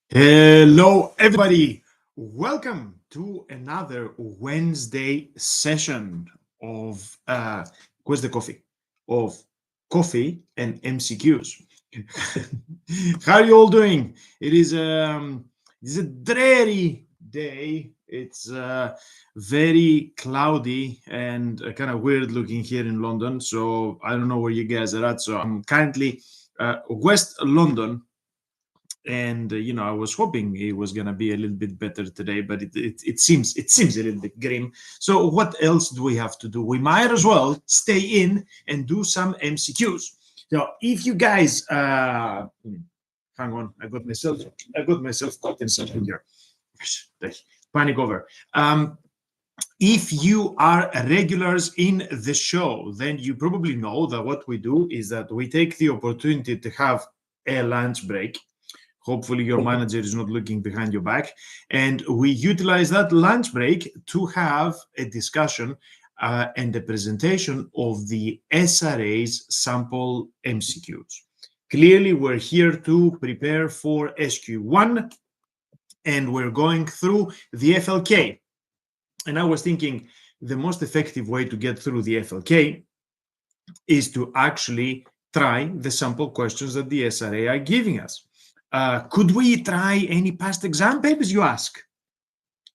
Hello, everybody. Welcome to another Wednesday session of Where's the coffee? Of coffee and MCQs. How are you all doing? It is a dreary day. It's very cloudy and kind of weird looking here in London. So I don't know where you guys are at. So I'm currently West London, and I was hoping it was going to be a little bit better today, but it seems a little bit grim. So what else do we have to do? We might as well stay in and do some MCQs. So if you guys hang on, I got myself caught in something here. Panic over. If you are regulars in the show, then you probably know that what we do is that we take the opportunity to have a lunch break. Hopefully your manager is not looking behind your back. And we utilize that lunch break to have a discussion and a presentation of the SRA's sample MCQs. Clearly, we're here to prepare for SQE1, and we're going through the FLK. And I was thinking the most effective way to get through the FLK is to actually try the sample questions that the SRA are giving us. Could we try any past exam papers, you ask?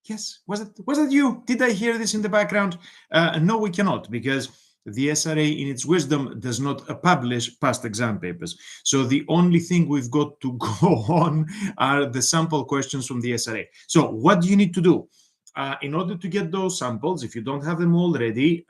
Yes. Was it you? Did I hear this in the background? No, we cannot, because the SRA, in its wisdom, does not publish past exam papers. So the only thing we've got to go on are the sample questions from the SRA. So what do you need to do? In order to get those samples, if you don't have them already,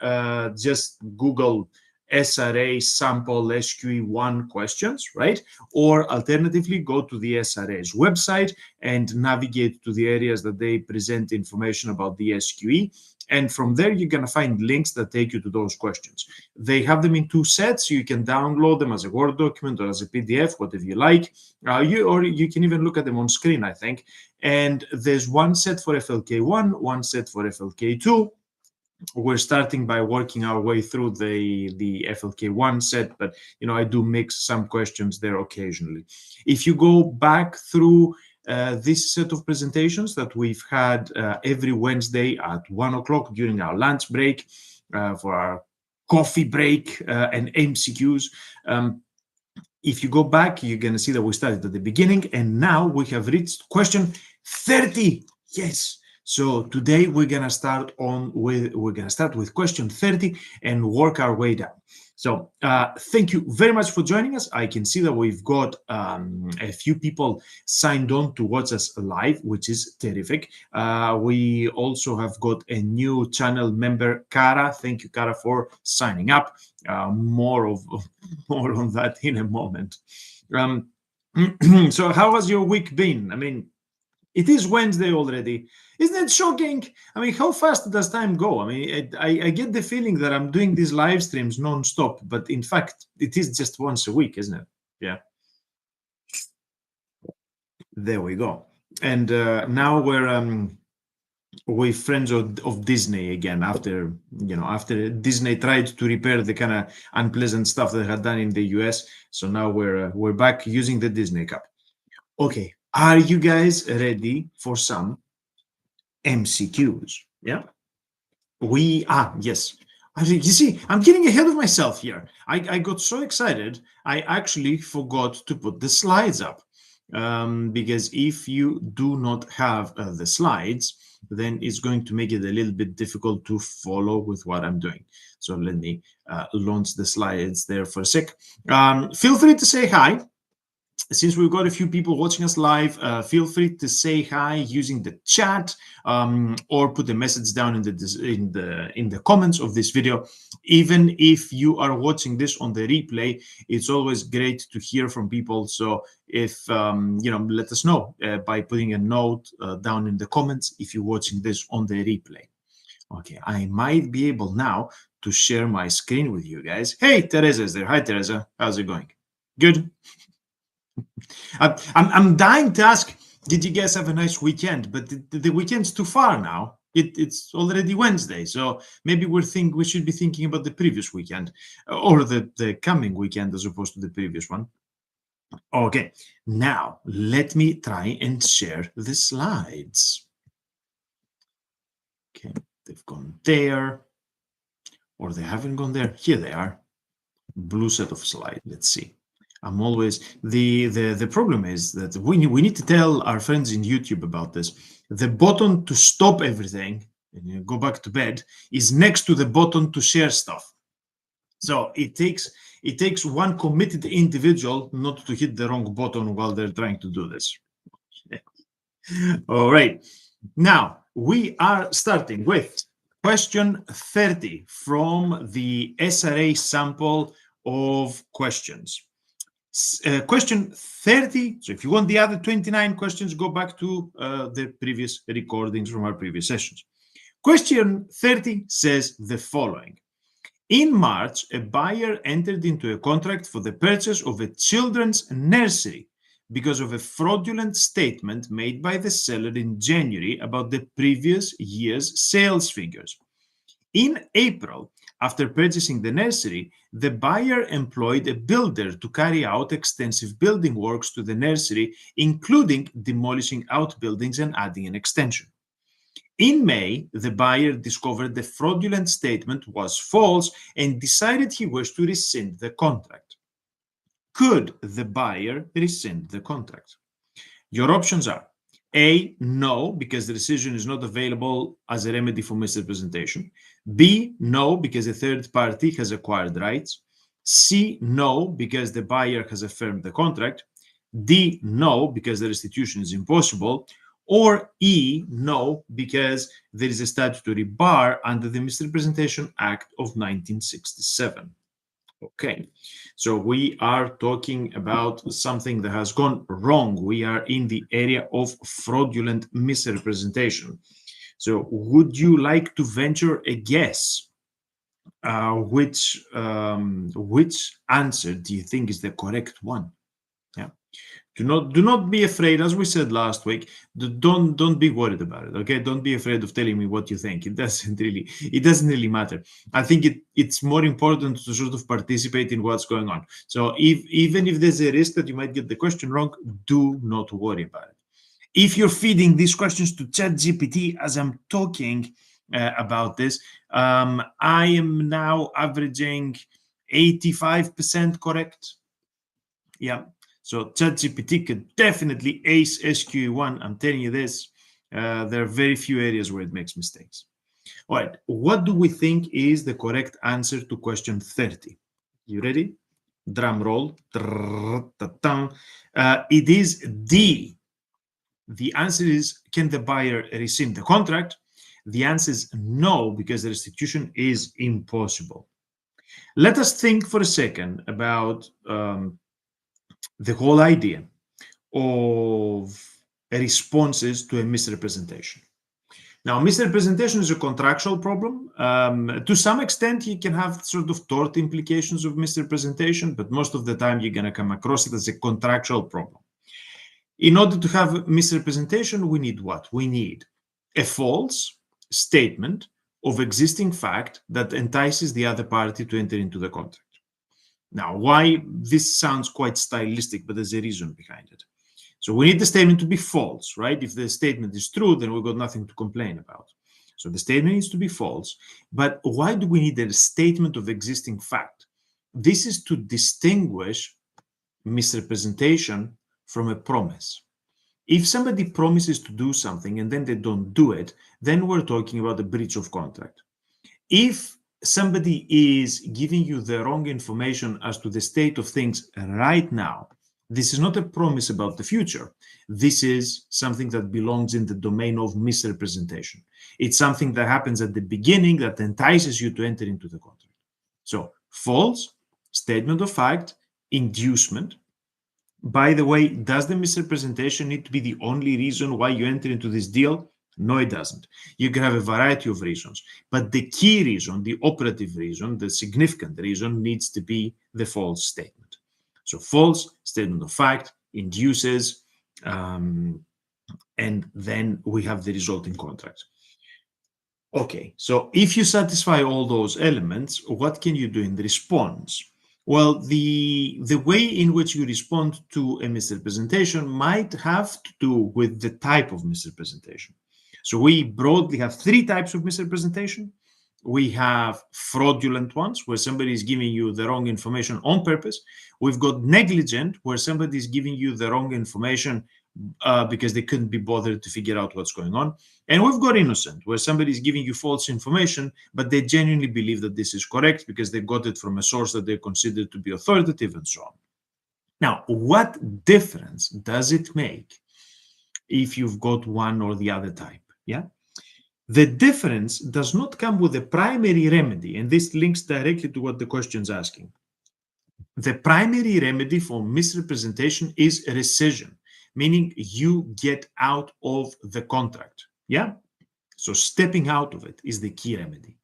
just Google SRA sample SQE1 questions, right? Or alternatively, go to the SRA's website and navigate to the areas that they present information about the SQE. And from there, you're going to find links that take you to those questions. They have them in two sets. You can download them as a Word document or as a PDF, whatever you like. Or you can even look at them on screen, I think. And there's one set for FLK1, one set for FLK2. We're starting by working our way through the FLK1 set, but I do mix some questions there occasionally. If you go back through this set of presentations that we've had every Wednesday at 1 o'clock during our lunch break for our coffee break and MCQs, if you go back, you're going to see that we started at the beginning, and now we have reached question 30. Yes. So today we're gonna start with question 30 and work our way down. So thank you very much for joining us. I can see that we've got a few people signed on to watch us live, which is terrific. We also have got a new channel member, Cara. Thank you, Cara, for signing up. More on that in a moment. So how has your week been? I mean, it is Wednesday already. Isn't it shocking? I mean, how fast does time go? I mean, I get the feeling that I'm doing these live streams non-stop, but in fact, it is just once a week, isn't it? Yeah. There we go. And now we're friends of Disney again after Disney tried to repair the kind of unpleasant stuff they had done in the US. So now we're back using the Disney Cup. Okay. Are you guys ready for some MCQs? Yeah, we are. Yes. You see, I'm getting ahead of myself here. I got so excited, I actually forgot to put the slides up. Because if you do not have the slides, then it's going to make it a little bit difficult to follow with what I'm doing. So let me launch the slides there for a sec. Feel free to say hi. Since we've got a few people watching us live, feel free to say hi using the chat or put a message down in the comments of this video. Even if you are watching this on the replay, it's always great to hear from people. So if let us know by putting a note down in the comments if you're watching this on the replay. Okay, I might be able now to share my screen with you guys. Hey, Teresa is there. Hi, Teresa. How's it going? Good. I'm dying to ask, did you guys have a nice weekend? But the weekend's too far now. It's already Wednesday, so maybe we should be thinking about the previous weekend or the coming weekend as opposed to the previous one. Okay, now let me try and share the slides. Okay, they've gone there, or they haven't gone there. Here they are. Blue set of slides. Let's see. I'm always the problem is that we need to tell our friends in YouTube about this. The button to stop everything and you go back to bed is next to the button to share stuff. So it takes one committed individual not to hit the wrong button while they're trying to do this. All right. Now we are starting with question 30 from the SRA sample of questions. Question 30. So if you want the other 29 questions, go back to the previous recordings from our previous sessions. Question 30 says the following. In March, a buyer entered into a contract for the purchase of a children's nursery because of a fraudulent statement made by the seller in January about the previous year's sales figures. In April, after purchasing the nursery, the buyer employed a builder to carry out extensive building works to the nursery, including demolishing outbuildings and adding an extension. In May, the buyer discovered the fraudulent statement was false and decided he wished to rescind the contract. Could the buyer rescind the contract? Your options are A, no, because the decision is not available as a remedy for misrepresentation. B, no, because a third party has acquired rights. C, no, because the buyer has affirmed the contract. D, no, because the restitution is impossible. Or E, no, because there is a statutory bar under the Misrepresentation Act of 1967. Okay, so we are talking about something that has gone wrong. We are in the area of fraudulent misrepresentation. So would you like to venture a guess? Which answer do you think is the correct one? Yeah. Do not be afraid, as we said last week. Don't be worried about it. Okay, don't be afraid of telling me what you think. It doesn't really matter. I think it's more important to sort of participate in what's going on. So even if there's a risk that you might get the question wrong, do not worry about it. If you're feeding these questions to ChatGPT as I'm talking about this, I am now averaging 85% correct. Yeah. So ChatGPT could definitely ace SQE1. I'm telling you this. There are very few areas where it makes mistakes. All right. What do we think is the correct answer to question 30? You ready? Drum roll. It is D. The answer is, can the buyer rescind the contract? The answer is no, because the restitution is impossible. Let us think for a second about the whole idea of responses to a misrepresentation. Now, misrepresentation is a contractual problem. To some extent, you can have sort of tort implications of misrepresentation, but most of the time you're going to come across it as a contractual problem. In order to have misrepresentation, we need what? We need a false statement of existing fact that entices the other party to enter into the contract. Now, why this sounds quite stylistic, but there's a reason behind it. So we need the statement to be false, right? If the statement is true, then we've got nothing to complain about. So the statement needs to be false. But why do we need a statement of existing fact? This is to distinguish misrepresentation from a promise. If somebody promises to do something and then they don't do it, then we're talking about a breach of contract. If somebody is giving you the wrong information as to the state of things right now, this is not a promise about the future. This is something that belongs in the domain of misrepresentation. It's something that happens at the beginning that entices you to enter into the contract. So false, statement of fact, inducement. By the way, does the misrepresentation need to be the only reason why you enter into this deal? No, it doesn't. You can have a variety of reasons, but the key reason, the operative reason, the significant reason needs to be the false statement. So false statement of fact induces, and then we have the resulting contract. Okay, so if you satisfy all those elements, what can you do in the response? Well, the way in which you respond to a misrepresentation might have to do with the type of misrepresentation. So we broadly have three types of misrepresentation. We have fraudulent ones, where somebody is giving you the wrong information on purpose. We've got negligent, where somebody is giving you the wrong information because they couldn't be bothered to figure out what's going on. And we've got innocent, where somebody is giving you false information, but they genuinely believe that this is correct because they got it from a source that they consider to be authoritative and so on. Now, what difference does it make if you've got one or the other type? Yeah. The difference does not come with a primary remedy, and this links directly to what the question's asking. The primary remedy for misrepresentation is rescission, meaning you get out of the contract. Yeah? So stepping out of it is the key remedy.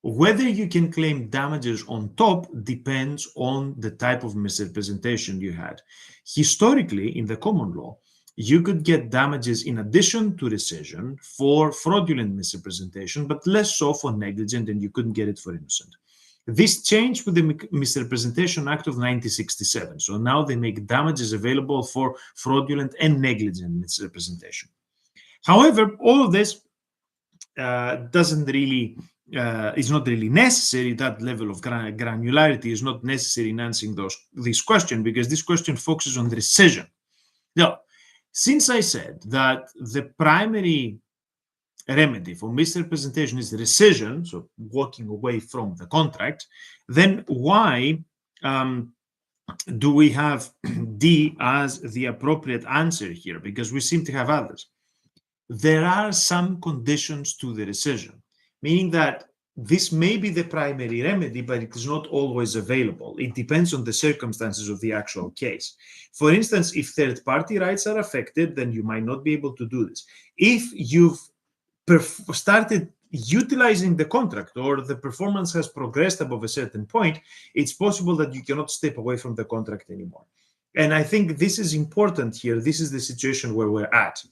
Whether you can claim damages on top depends on the type of misrepresentation you had. Historically, in the common law, you could get damages in addition to rescission for fraudulent misrepresentation, but less so for negligent, and you couldn't get it for innocent. This changed with the Misrepresentation Act of 1967. So now they make damages available for fraudulent and negligent misrepresentation. However, all of this doesn't really is not really necessary. That level of granularity is not necessary in answering this question, because this question focuses on the rescission. Now, since I said that the primary remedy for misrepresentation is rescission, so walking away from the contract, then why do we have D as the appropriate answer here? Because we seem to have others. There are some conditions to the rescission, meaning that this may be the primary remedy, but it is not always available. It depends on the circumstances of the actual case. For instance, if third-party rights are affected, then you might not be able to do this. If you've started utilizing the contract, or the performance has progressed above a certain point, it's possible that you cannot step away from the contract anymore. And I think this is important here. This is the situation where we're at.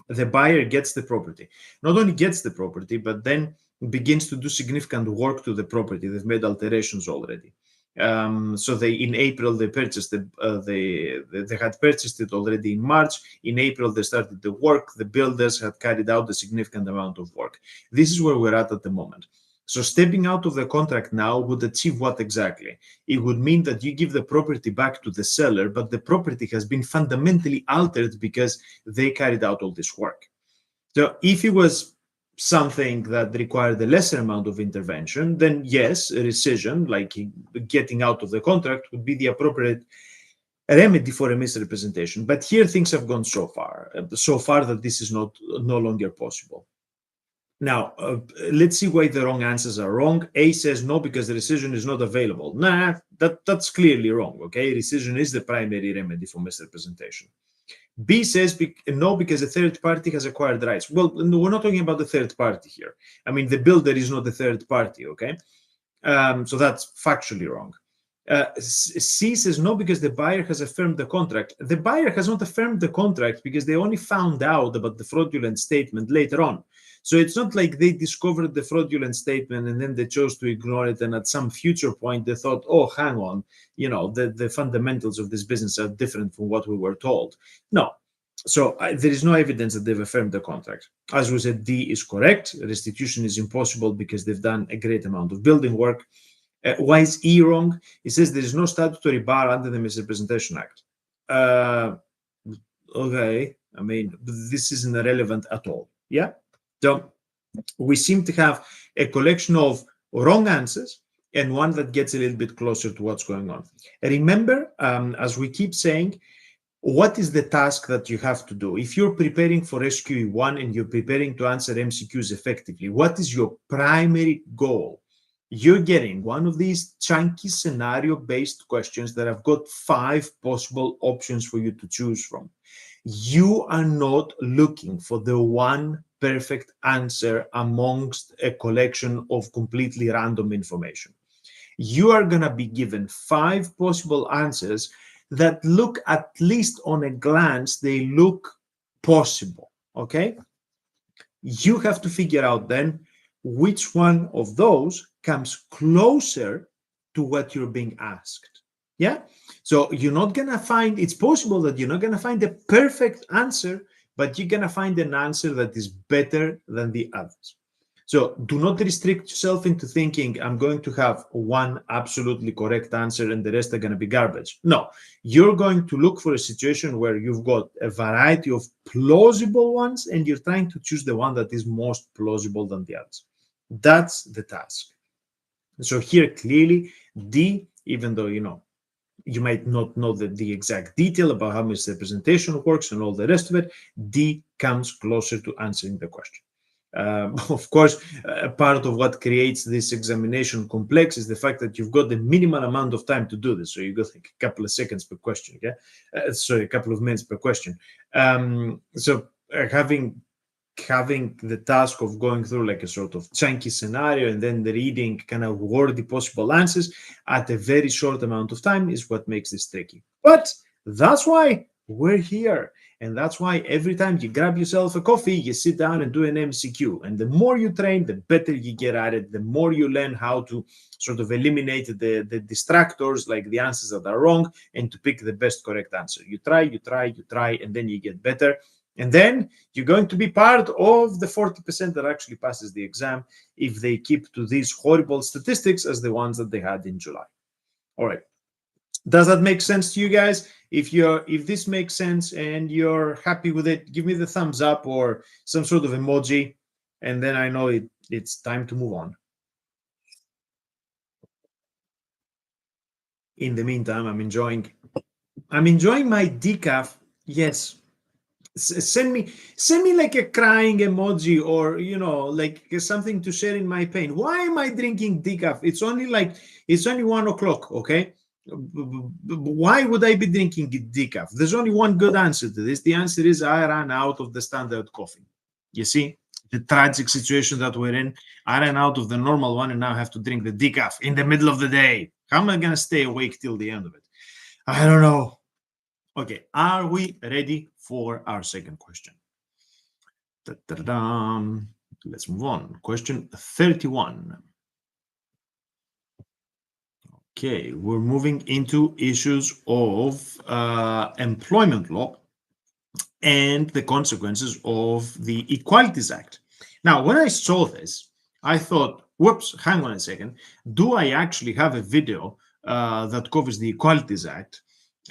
The buyer gets the property, not only gets the property, but then begins to do significant work to the property. They've made alterations already. So in April they purchased they had purchased it already in March. In April they started the work. The builders had carried out a significant amount of work. This is where we're at the moment. So stepping out of the contract now would achieve what exactly? It would mean that you give the property back to the seller, but the property has been fundamentally altered because they carried out all this work. So if it was something that required a lesser amount of intervention, then yes, a rescission, like getting out of the contract, would be the appropriate remedy for a misrepresentation. But here things have gone so far that this is no longer possible. Now, let's see why the wrong answers are wrong. A says no, because the rescission is not available. Nah, that's clearly wrong, okay? Rescission is the primary remedy for misrepresentation. B says no, because a third party has acquired rights. Well, no, we're not talking about the third party here. I mean, the builder is not the third party, okay? So that's factually wrong. C says no, because the buyer has affirmed the contract. The buyer has not affirmed the contract because they only found out about the fraudulent statement later on. So it's not like they discovered the fraudulent statement and then they chose to ignore it, and at some future point they thought, oh, hang on, the fundamentals of this business are different from what we were told. No. So there is no evidence that they've affirmed the contract. As we said, D is correct. Restitution is impossible because they've done a great amount of building work. Why is E wrong? It says there is no statutory bar under the Misrepresentation Act. Okay, I mean, this isn't relevant at all. Yeah. So we seem to have a collection of wrong answers and one that gets a little bit closer to what's going on. Remember, as we keep saying, what is the task that you have to do? If you're preparing for SQE1 and you're preparing to answer MCQs effectively, what is your primary goal? You're getting one of these chunky scenario-based questions that have got 5 possible options for you to choose from. You are not looking for the one perfect answer amongst a collection of completely random information. You are going to be given 5 possible answers that look, at least on a glance, they look possible, okay? You have to figure out then which one of those comes closer to what you're being asked. Yeah. So you're not going to find, it's possible that you're not going to find the perfect answer, but you're going to find an answer that is better than the others. So do not restrict yourself into thinking I'm going to have one absolutely correct answer and the rest are going to be garbage. No, you're going to look for a situation where you've got a variety of plausible ones and you're trying to choose the one that is most plausible than the others. That's the task. So here clearly D, even though you might not know the exact detail about how misrepresentation works and all the rest of it, D comes closer to answering the question. Of course, part of what creates this examination complex is the fact that you've got the minimal amount of time to do this. So you've got like a couple of seconds per question, sorry, a couple of minutes per question. So having the task of going through like a sort of chunky scenario and then reading kind of wordy possible answers at a very short amount of time is what makes this tricky. But that's why we're here. And that's why every time you grab yourself a coffee, you sit down and do an MCQ. And the more you train, the better you get at it. The more you learn how to sort of eliminate the distractors, like the answers that are wrong, and to pick the best correct answer. You try, and then you get better. And then you're going to be part of the 40% that actually passes the exam if they keep to these horrible statistics as the ones that they had in July. All right. Does that make sense to you guys? If this makes sense and you're happy with it, give me the thumbs up or some sort of emoji, and then I know it's time to move on. In the meantime, I'm enjoying my decaf. Yes. Send me like a crying emoji or like something to share in my pain. Why am I drinking decaf? It's only 1 o'clock. Okay, why would I be drinking decaf? There's only one good answer to this. The answer is I ran out of the standard coffee. You see the tragic situation that we're in. I ran out of the normal one and now I have to drink the decaf in the middle of the day. How am I going to stay awake till the end of it? I don't know. Okay, are we ready for our second question? Let's move on. Question 31. Okay, we're moving into issues of employment law and the consequences of the Equalities Act. Now, when I saw this, I thought, whoops, hang on a second. Do I actually have a video that covers the Equalities Act?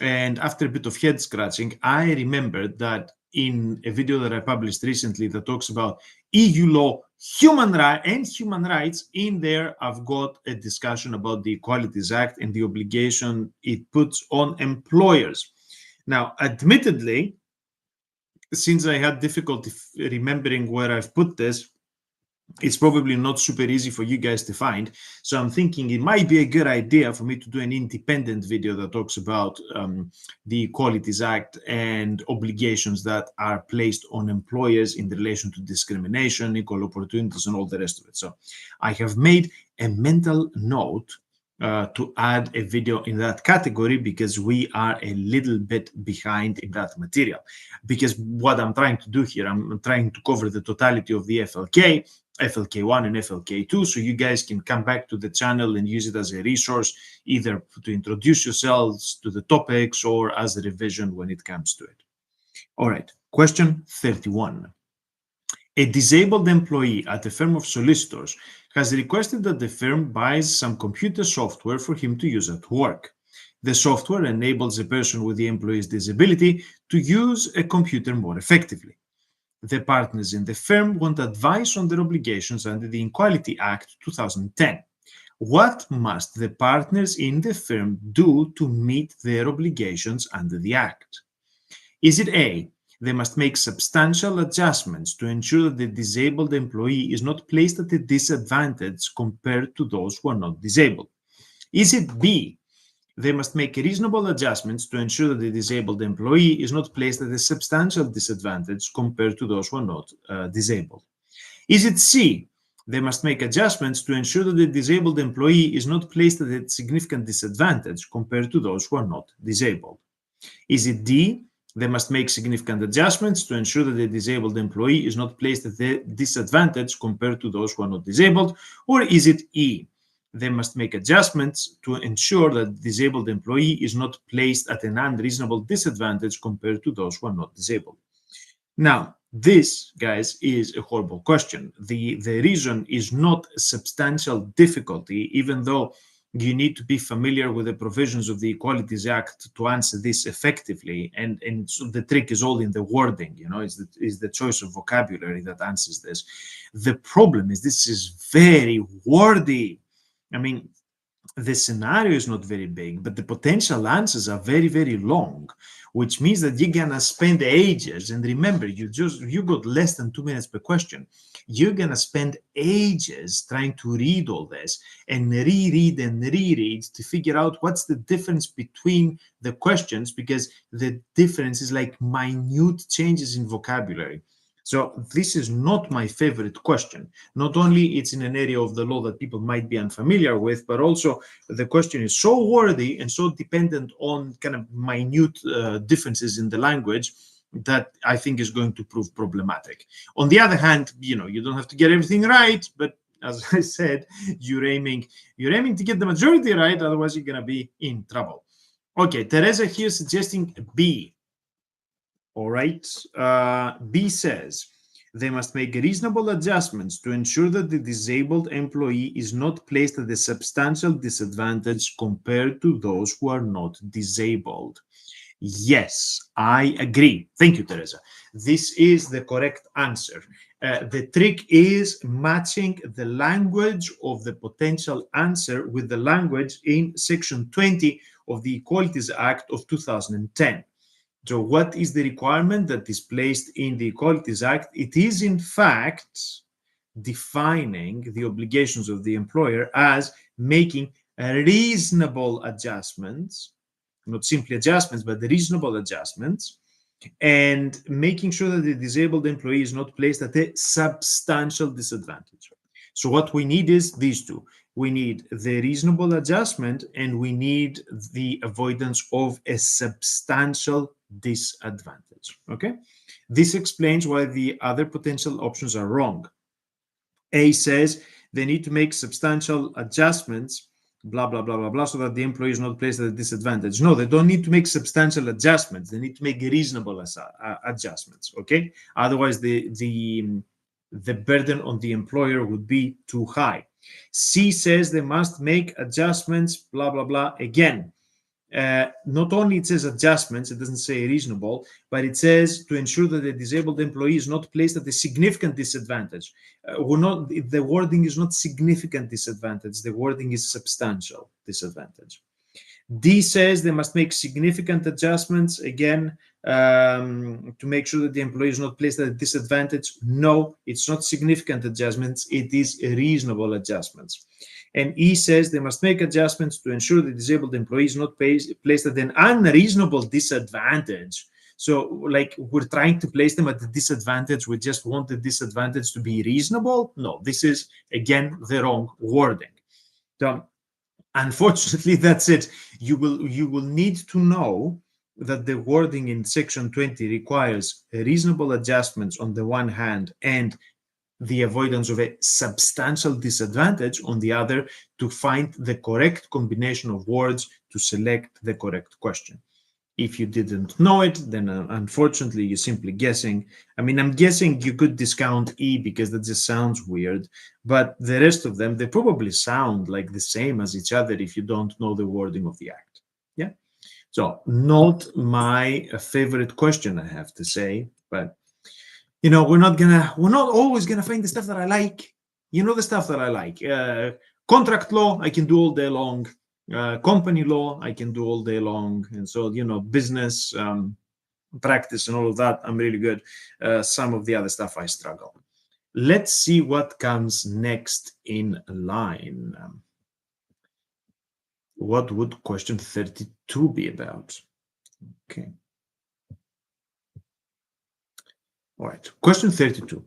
And after a bit of head scratching, I remembered that in a video that I published recently that talks about EU law, human rights, in there I've got a discussion about the Equalities Act and the obligation it puts on employers. Now, admittedly, since I had difficulty remembering where I've put this, it's probably not super easy for you guys to find. So I'm thinking it might be a good idea for me to do an independent video that talks about the Equalities Act and obligations that are placed on employers in relation to discrimination, equal opportunities, and all the rest of it. So I have made a mental note to add a video in that category because we are a little bit behind in that material. Because what I'm trying to do here, I'm trying to cover the totality of the FLK, FLK1 and FLK2, so you guys can come back to the channel and use it as a resource, either to introduce yourselves to the topics or as a revision when it comes to it. All right, question 31. A disabled employee at a firm of solicitors has requested that the firm buys some computer software for him to use at work. The software enables a person with the employee's disability to use a computer more effectively. The partners in the firm want advice on their obligations under the Equality Act 2010. What must the partners in the firm do to meet their obligations under the Act? Is it A, they must make substantial adjustments to ensure that the disabled employee is not placed at a disadvantage compared to those who are not disabled? Is it B, they must make reasonable adjustments to ensure that the disabled employee is not placed at a substantial disadvantage compared to those who are not disabled? Is it C, they must make adjustments to ensure that the disabled employee is not placed at a significant disadvantage compared to those who are not disabled? Is it D, they must make significant adjustments to ensure that the disabled employee is not placed at a disadvantage compared to those who are not disabled? Or is it E, they must make adjustments to ensure that the disabled employee is not placed at an unreasonable disadvantage compared to those who are not disabled. Now, this, guys, is a horrible question. The reason is not a substantial difficulty, even though you need to be familiar with the provisions of the Equalities Act to answer this effectively. And so the trick is all in the wording, is the choice of vocabulary that answers this. The problem is this is very wordy. I mean, the scenario is not very big, but the potential answers are very, very long, which means that you're gonna spend ages. And remember, you got less than 2 minutes per question. You're gonna spend ages trying to read all this and reread to figure out what's the difference between the questions, because the difference is like minute changes in vocabulary. So this is not my favorite question. Not only it's in an area of the law that people might be unfamiliar with, but also the question is so wordy and so dependent on kind of minute differences in the language that I think is going to prove problematic. On the other hand, you don't have to get everything right, but as I said, you're aiming to get the majority right, otherwise you're going to be in trouble. Okay, Teresa here suggesting B. All right. B says they must make reasonable adjustments to ensure that the disabled employee is not placed at a substantial disadvantage compared to those who are not disabled. Yes, I agree. Thank you, Teresa. This is the correct answer. The trick is matching the language of the potential answer with the language in Section 20 of the Equalities Act of 2010. So what is the requirement that is placed in the Equalities Act? It is, in fact, defining the obligations of the employer as making reasonable adjustments, not simply adjustments, but reasonable adjustments, and making sure that the disabled employee is not placed at a substantial disadvantage. So what we need is these two. We need the reasonable adjustment, and we need the avoidance of a substantial disadvantage. Okay, this explains why the other potential options are wrong. A says they need to make substantial adjustments, blah blah blah blah blah, so that the employee is not placed at a disadvantage. No, they don't need to make substantial adjustments. They need to make reasonable adjustments. Okay, otherwise the burden on the employer would be too high. C says they must make adjustments, blah blah blah. Again, not only it says adjustments, it doesn't say reasonable, but it says to ensure that the disabled employee is not placed at a significant disadvantage. The wording is not significant disadvantage, the wording is substantial disadvantage. D says they must make significant adjustments, again, to make sure that the employee is not placed at a disadvantage. No, it's not significant adjustments, it is reasonable adjustments. And E says they must make adjustments to ensure the disabled employee is not placed at an unreasonable disadvantage. So, like, we're trying to place them at a disadvantage, we just want the disadvantage to be reasonable. No, this is, again, the wrong wording. So, unfortunately, that's it. You will need to know that the wording in Section 20 requires reasonable adjustments on the one hand and the avoidance of a substantial disadvantage on the other, to find the correct combination of words to select the correct question. If you didn't know it, then unfortunately you're simply guessing. I mean, I'm guessing you could discount E because that just sounds weird, but the rest of them, they probably sound like the same as each other if you don't know the wording of the act. Yeah. So not my favorite question, I have to say, but we're not always gonna find the stuff that I like. The stuff that I like. Contract law, I can do all day long. Company law, I can do all day long. And so, business practice and all of that, I'm really good. Some of the other stuff I struggle. Let's see what comes next in line. What would question 32 be about? Okay. All right, question 32.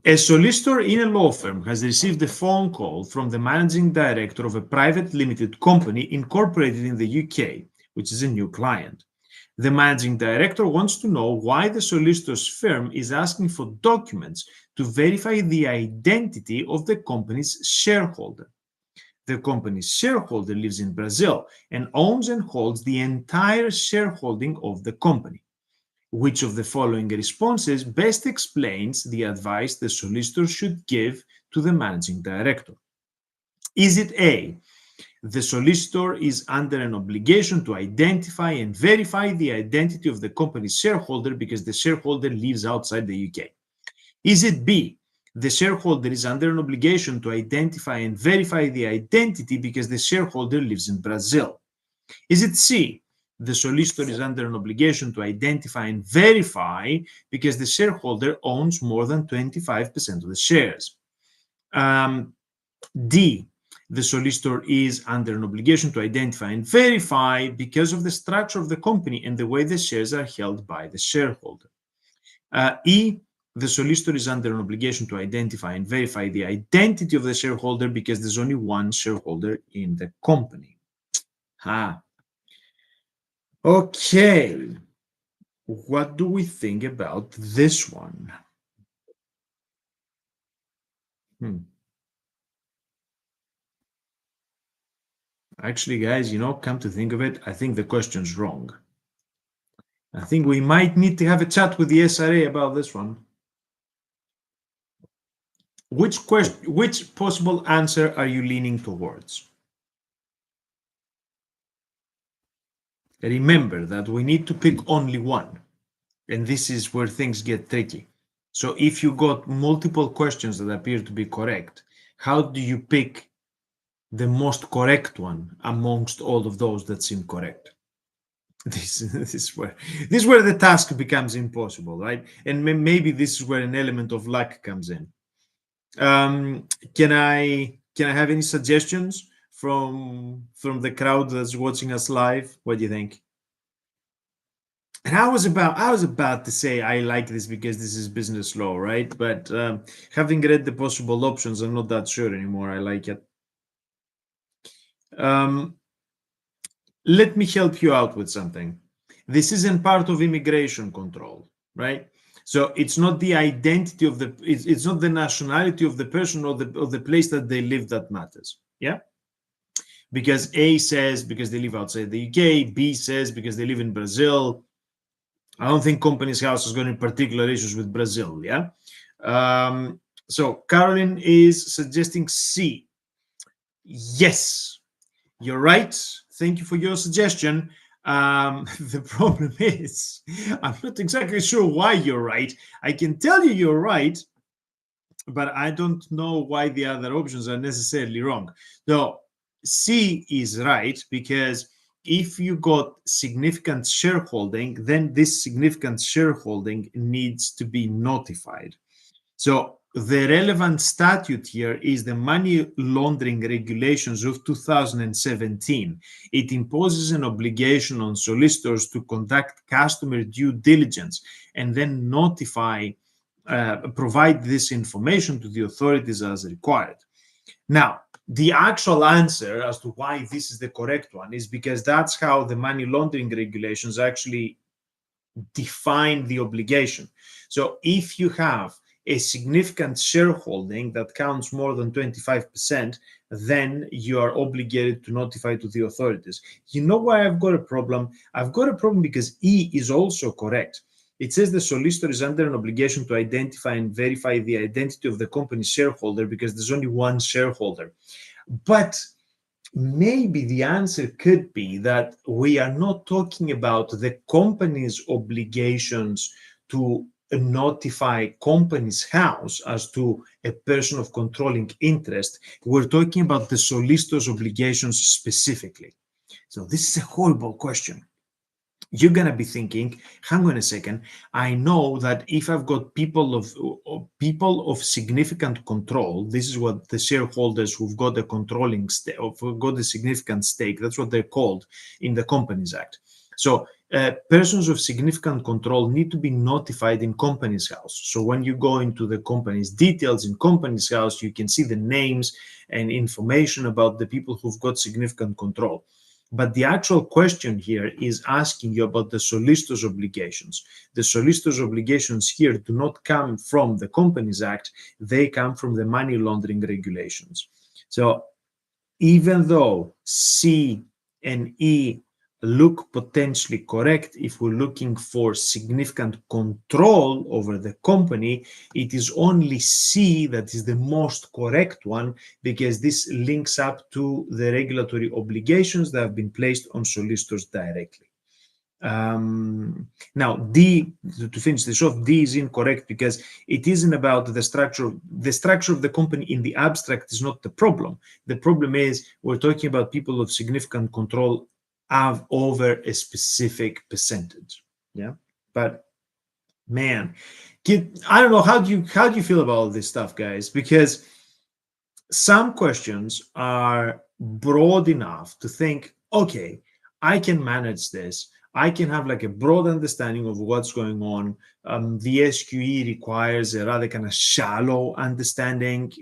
A solicitor in a law firm has received a phone call from the managing director of a private limited company incorporated in the UK, which is a new client. The managing director wants to know why the solicitor's firm is asking for documents to verify the identity of the company's shareholder. the company's shareholder lives in Brazil and owns and holds the entire shareholding of the company. Which of the following responses best explains the advice the solicitor should give to the managing director? Is it A, the solicitor is under an obligation to identify and verify the identity of the company's shareholder because the shareholder lives outside the UK? Is it B, the shareholder is under an obligation to identify and verify the identity because the shareholder lives in Brazil? Is it C, the solicitor is under an obligation to identify and verify because the shareholder owns more than 25% of the shares? D, the solicitor is under an obligation to identify and verify because of the structure of the company and the way the shares are held by the shareholder. E, the solicitor is under an obligation to identify and verify the identity of the shareholder because there's only one shareholder in the company. Okay, what do we think about this one? Actually, guys, come to think of it, I think the question's wrong. I think we might need to have a chat with the SRA about this one. Which possible answer are you leaning towards? Remember that we need to pick only one, and this is where things get tricky. So if you got multiple questions that appear to be correct, how do you pick the most correct one amongst all of those that seem correct? This is where the task becomes impossible, right? And maybe this is where an element of luck comes in. Can I have any suggestions from the crowd that's watching us live? What do you think? And I was about to say I like this because this is business law, right? But having read the possible options, I'm not that sure anymore. I like it. Let me help you out with something. This isn't part of immigration control, right? So it's not the identity of it's not the nationality of the person or the place that they live that matters. Yeah. Because A says because they live outside the UK, B says because they live in Brazil. I don't think Companies House has got any particular issues with Brazil. Yeah. So Caroline is suggesting C. Yes, you're right. Thank you for your suggestion. The problem is, I'm not exactly sure why you're right. I can tell you you're right, but I don't know why the other options are necessarily wrong. So C is right because if you got significant shareholding, then this significant shareholding needs to be notified. So the relevant statute here is the money laundering regulations of 2017. It imposes an obligation on solicitors to conduct customer due diligence and then provide this information to the authorities as required. Now, the actual answer as to why this is the correct one is because that's how the money laundering regulations actually define the obligation. So if you have a significant shareholding that counts more than 25%, then you are obligated to notify to the authorities. You know why I've got a problem? I've got a problem because E is also correct. It says the solicitor is under an obligation to identify and verify the identity of the company's shareholder because there's only one shareholder. But maybe the answer could be that we are not talking about the company's obligations to notify Companies House as to a person of controlling interest. We're talking about the solicitor's obligations specifically. So this is a horrible question. You're going to be thinking, hang on a second, I know that if I've got people of significant control, this is what the shareholders who've got a controlling stake, who've got a significant stake, that's what they're called in the Companies Act. So persons of significant control need to be notified in Companies House. So when you go into the company's details in Companies House, you can see the names and information about the people who've got significant control. But the actual question here is asking you about the solicitor's obligations. The solicitor's obligations here do not come from the Companies Act, they come from the money laundering regulations. So even though C and E look potentially correct, if we're looking for significant control over the company, it is only C that is the most correct one, because this links up to the regulatory obligations that have been placed on solicitors directly. Now, D, to finish this off, D is incorrect because it isn't about the structure. The structure of the company in the abstract is not the problem. The problem is we're talking about people of significant control have over a specific percentage. Yeah, but man, I don't know, how do you feel about all this stuff, guys? Because some questions are broad enough to think, okay, I can manage this. I can have like a broad understanding of what's going on. The SQE requires a rather kind of shallow understanding.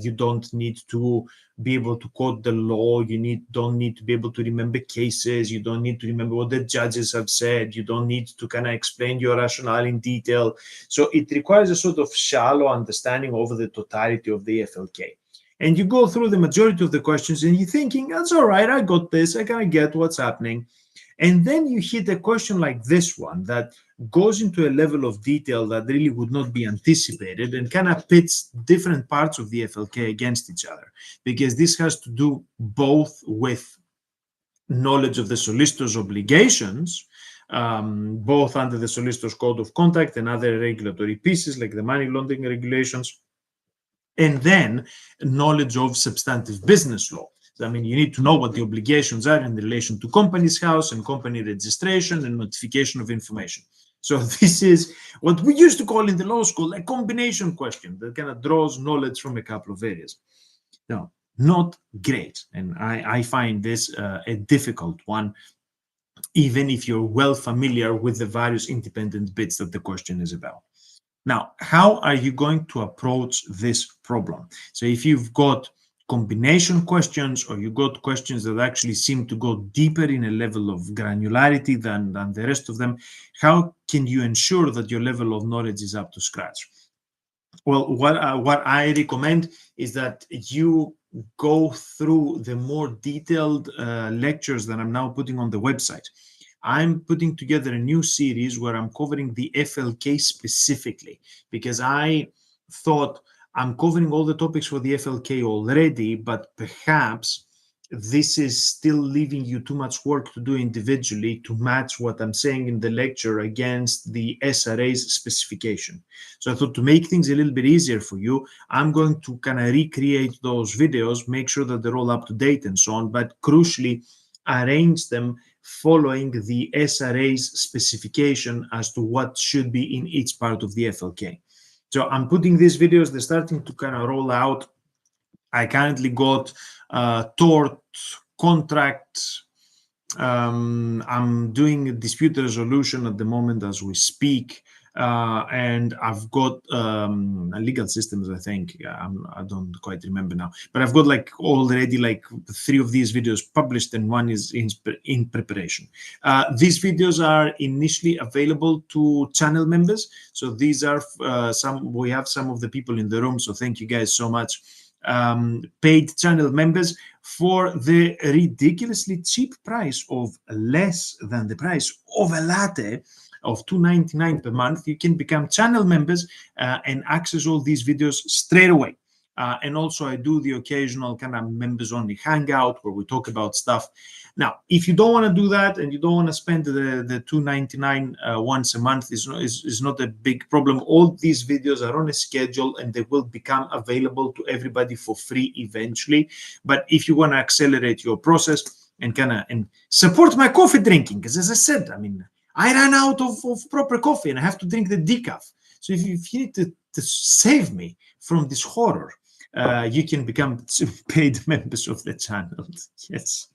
You don't need to be able to quote the law. Don't need to be able to remember cases. You don't need to remember what the judges have said. You don't need to kind of explain your rationale in detail. So it requires a sort of shallow understanding over the totality of the FLK. And you go through the majority of the questions and you're thinking, that's all right, I got this, I kind of get what's happening. And then you hit a question like this one that goes into a level of detail that really would not be anticipated and kind of pits different parts of the FLK against each other, because this has to do both with knowledge of the solicitor's obligations, both under the solicitor's code of conduct and other regulatory pieces like the money laundering regulations, and then knowledge of substantive business law. I mean, you need to know what the obligations are in relation to Companies House and company registration and notification of information. So this is what we used to call in the law school a combination question that kind of draws knowledge from a couple of areas. Now, not great. And I find this a difficult one, even if you're well familiar with the various independent bits that the question is about. Now, how are you going to approach this problem? So if you've got combination questions, or you got questions that actually seem to go deeper in a level of granularity than the rest of them, how can you ensure that your level of knowledge is up to scratch? Well, what I recommend is that you go through the more detailed lectures that I'm now putting on the website. I'm putting together a new series where I'm covering the FLK specifically, because I thought I'm covering all the topics for the FLK already, but perhaps this is still leaving you too much work to do individually to match what I'm saying in the lecture against the SRA's specification. So I thought, to make things a little bit easier for you, I'm going to kind of recreate those videos, make sure that they're all up to date and so on, but crucially arrange them following the SRA's specification as to what should be in each part of the FLK. So I'm putting these videos, they're starting to kind of roll out. I currently got tort, contract. I'm doing dispute resolution at the moment as we speak. And I've got legal systems, I think. I don't quite remember now, but I've got like already like 3 of these videos published, and 1 is in preparation. These videos are initially available to channel members. So these are we have some of the people in the room, so thank you guys so much. Paid channel members, for the ridiculously cheap price of less than the price of a latte of $2.99 per month, you can become channel members and access all these videos straight away. And also I do the occasional kind of members only hangout where we talk about stuff. Now, if you don't want to do that and you don't want to spend the $2.99 once a month, is not a big problem. All these videos are on a schedule and they will become available to everybody for free eventually. But if you want to accelerate your process and kind of support my coffee drinking, because as I said, I mean, I ran out of proper coffee and I have to drink the decaf. So if you need to save me from this horror, you can become paid members of the channel. Yes.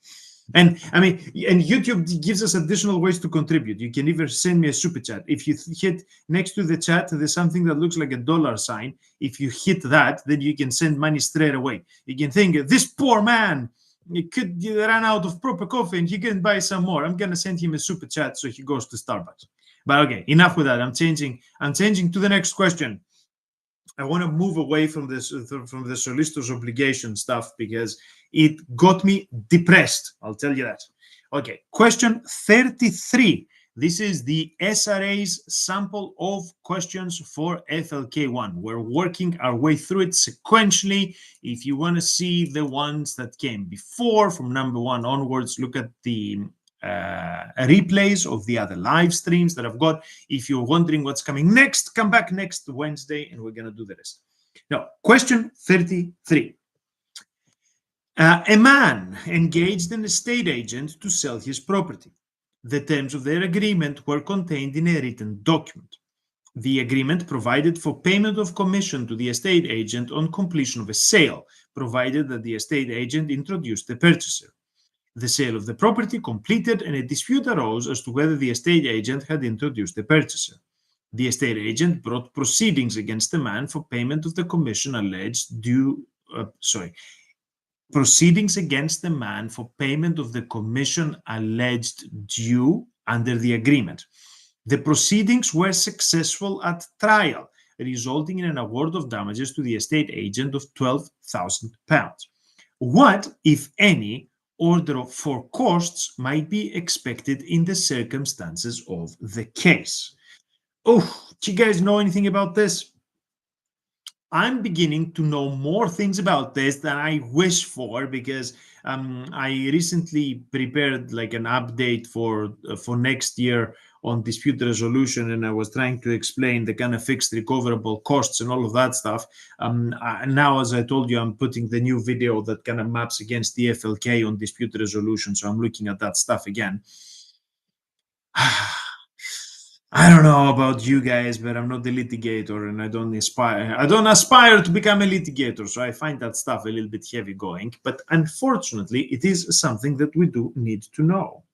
And I mean, and YouTube gives us additional ways to contribute. You can either send me a super chat. If you hit next to the chat, there's something that looks like a dollar sign. If you hit that, then you can send money straight away. You can think, this poor man, he ran out of proper coffee and he can buy some more. I'm gonna send him a super chat so he goes to Starbucks. But okay, enough with that. I'm changing to the next question. I want to move away from this, from the solicitor's obligation stuff, because It got me depressed, I'll tell you that. Okay, question 33. This is the SRA's sample of questions for FLK1. We're working our way through it sequentially. If you want to see the ones that came before, from number 1 onwards, look at the replays of the other live streams that I've got. If you're wondering what's coming next, come back next Wednesday and we're going to do the rest. Now, question 33. A man engaged an estate agent to sell his property. The terms of their agreement were contained in a written document. The agreement provided for payment of commission to the estate agent on completion of a sale, provided that the estate agent introduced the purchaser. The sale of the property completed and a dispute arose as to whether the estate agent had introduced the purchaser. The estate agent brought proceedings against the man for payment of the commission alleged due, proceedings against the man for payment of the commission alleged due under the agreement. The proceedings were successful at trial, resulting in an award of damages to the estate agent of £12,000. What, if any, order for costs might be expected in the circumstances of the case? Oh, do you guys know anything about this? I'm beginning to know more things about this than I wish for, because I recently prepared like an update for next year on dispute resolution, and I was trying to explain the kind of fixed recoverable costs and all of that stuff. Now, as I told you, I'm putting the new video that kind of maps against the FLK on dispute resolution, so I'm looking at that stuff again. I don't know about you guys, but I'm not a litigator, and I don't aspire to become a litigator, so I find that stuff a little bit heavy going. But unfortunately, it is something that we do need to know.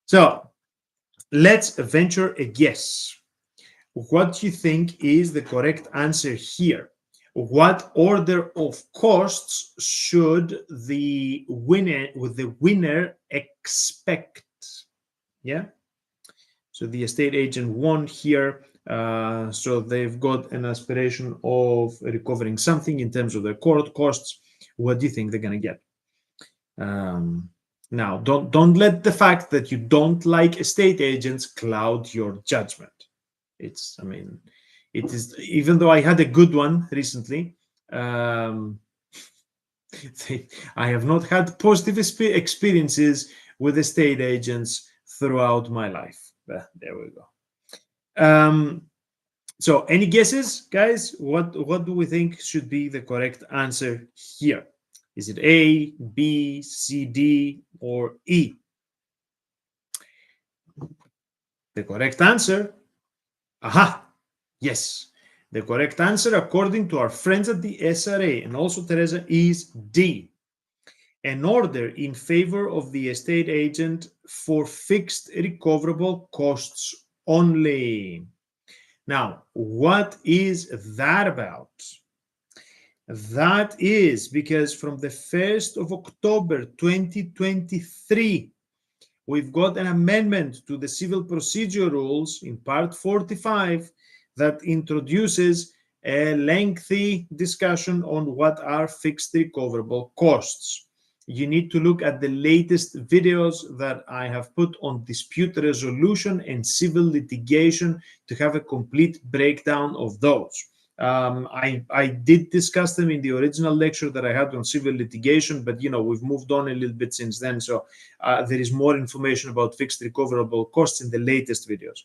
So let's venture a guess. What do you think is the correct answer here? What order of costs should the winner expect? Yeah. So the estate agent won here. So they've got an aspiration of recovering something in terms of their court costs. What do you think they're going to get? Now, don't let the fact that you don't like estate agents cloud your judgment. It is, even though I had a good one recently, I have not had positive experiences with estate agents throughout my life. There we go. So any guesses, guys? What do we think should be the correct answer here? Is it A, B, C, D, or E? The correct answer, yes. The correct answer, according to our friends at the SRA and also Teresa, is D. An order in favor of the estate agent for fixed recoverable costs only. Now, what is that about? That is because from the 1st of October 2023, we've got an amendment to the civil procedure rules in part 45 that introduces a lengthy discussion on what are fixed recoverable costs. You need to look at the latest videos that I have put on dispute resolution and civil litigation to have a complete breakdown of those. I did discuss them in the original lecture that I had on civil litigation, but we've moved on a little bit since then, so there is more information about fixed recoverable costs in the latest videos.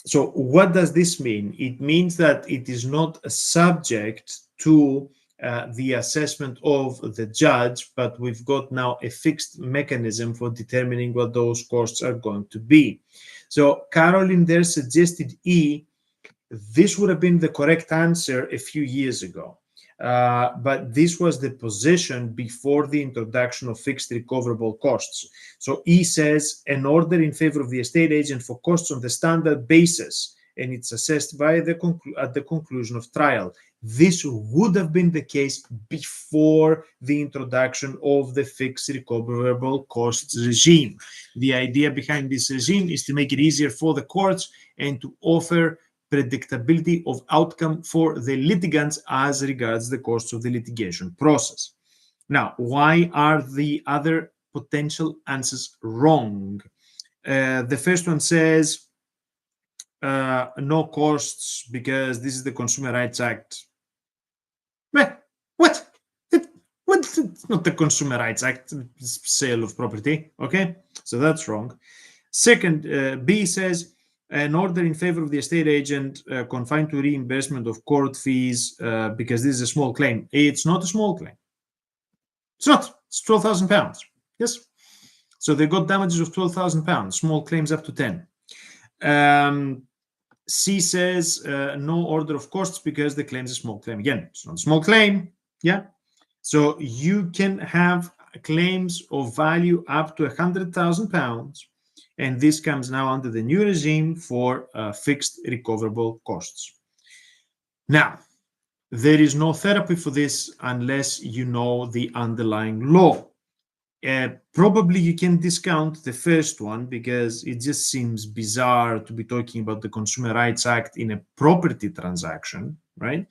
So what does this mean? It means that it is not subject to the assessment of the judge, but we've got now a fixed mechanism for determining what those costs are going to be. So Caroline there suggested E. This would have been the correct answer a few years ago, but this was the position before the introduction of fixed recoverable costs. So E says an order in favor of the estate agent for costs on the standard basis, and it's assessed by at the conclusion of trial. This would have been the case before the introduction of the fixed recoverable costs regime. The idea behind this regime is to make it easier for the courts and to offer predictability of outcome for the litigants as regards the costs of the litigation process. Now, why are the other potential answers wrong? The first one says no costs because this is the Consumer Rights Act. What? What? It's not the Consumer Rights Act, it's sale of property. Okay, so that's wrong. Second, B says an order in favor of the estate agent confined to reimbursement of court fees because this is a small claim. It's not a small claim. It's not. It's £12,000. Yes. So they got damages of £12,000. Small claims up to 10. C says no order of costs because the claim is a small claim. Again, it's not a small claim. Yeah. So you can have claims of value up to £100,000. And this comes now under the new regime for fixed recoverable costs. Now, there is no therapy for this unless you know the underlying law. Probably you can discount the first one because it just seems bizarre to be talking about the Consumer Rights Act in a property transaction, right?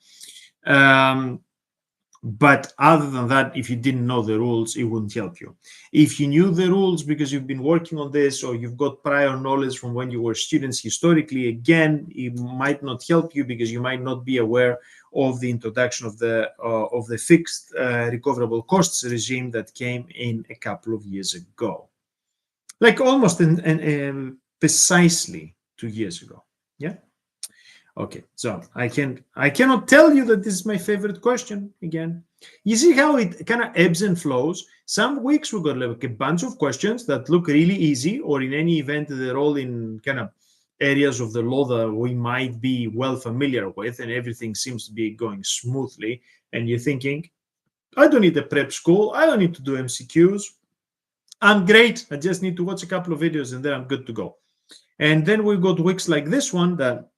But other than that, if you didn't know the rules, it wouldn't help you. If you knew the rules because you've been working on this or you've got prior knowledge from when you were students historically, again, it might not help you because you might not be aware of the introduction of the fixed recoverable costs regime that came in a couple of years ago, like almost precisely 2 years ago. Yeah. Okay, so I cannot tell you that this is my favorite question again. You see how it kind of ebbs and flows. Some weeks we got like a bunch of questions that look really easy, or in any event, they're all in kind of areas of the law that we might be well familiar with, and everything seems to be going smoothly. And you're thinking, I don't need a prep school. I don't need to do MCQs. I'm great. I just need to watch a couple of videos and then I'm good to go. And then we've got weeks like this one that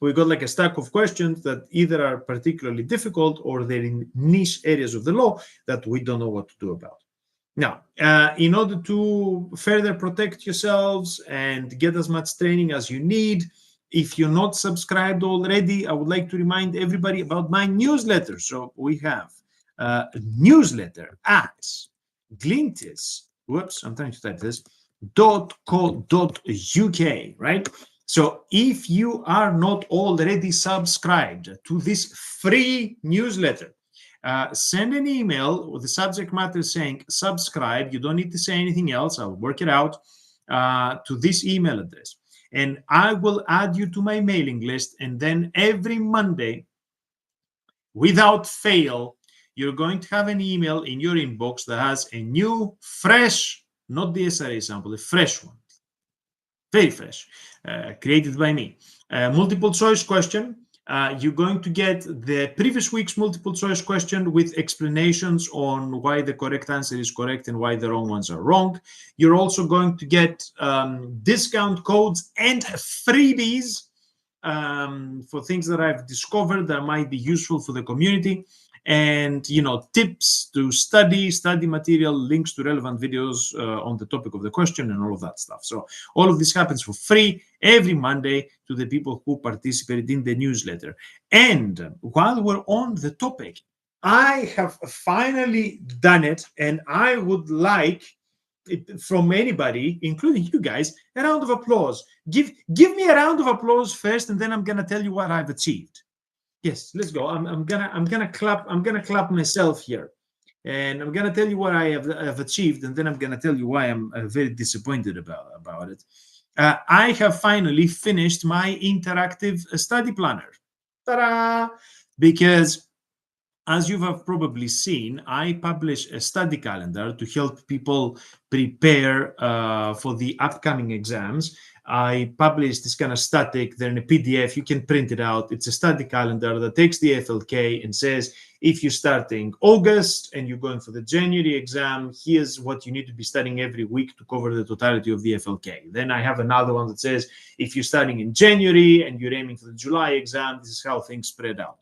we got like a stack of questions that either are particularly difficult or they're in niche areas of the law that we don't know what to do about. Now, in order to further protect yourselves and get as much training as you need, if you're not subscribed already, I would like to remind everybody about my newsletter. So we have a newsletter at Glintis. Whoops, I'm trying to type this. .co.uk, right? So if you are not already subscribed to this free newsletter, send an email with the subject matter saying subscribe. You don't need to say anything else. I'll work it out to this email address. And I will add you to my mailing list. And then every Monday, without fail, you're going to have an email in your inbox that has a new, fresh, not the SRA sample, the fresh one. Very fresh, created by me. Multiple choice question. You're going to get the previous week's multiple choice question with explanations on why the correct answer is correct and why the wrong ones are wrong. You're also going to get discount codes and freebies for things that I've discovered that might be useful for the community. And, you know, tips to study material, links to relevant videos on the topic of the question and all of that stuff. So all of this happens for free every Monday to the people who participated in the newsletter. And while we're on the topic, I have finally done it, and I would like from anybody, including you guys, a round of applause. Give me a round of applause first, and then I'm gonna tell you what I've achieved. Yes, let's go. I'm gonna clap myself here, and I'm gonna tell you what I have achieved, and then I'm gonna tell you why I'm very disappointed about it. I have finally finished my interactive study planner. Ta-da! Because as you have probably seen, I publish a study calendar to help people prepare for the upcoming exams. I publish this kind of static, they're in a PDF, you can print it out. It's a study calendar that takes the FLK and says, if you're starting August and you're going for the January exam, here's what you need to be studying every week to cover the totality of the FLK. Then I have another one that says, if you're starting in January and you're aiming for the July exam, this is how things spread out.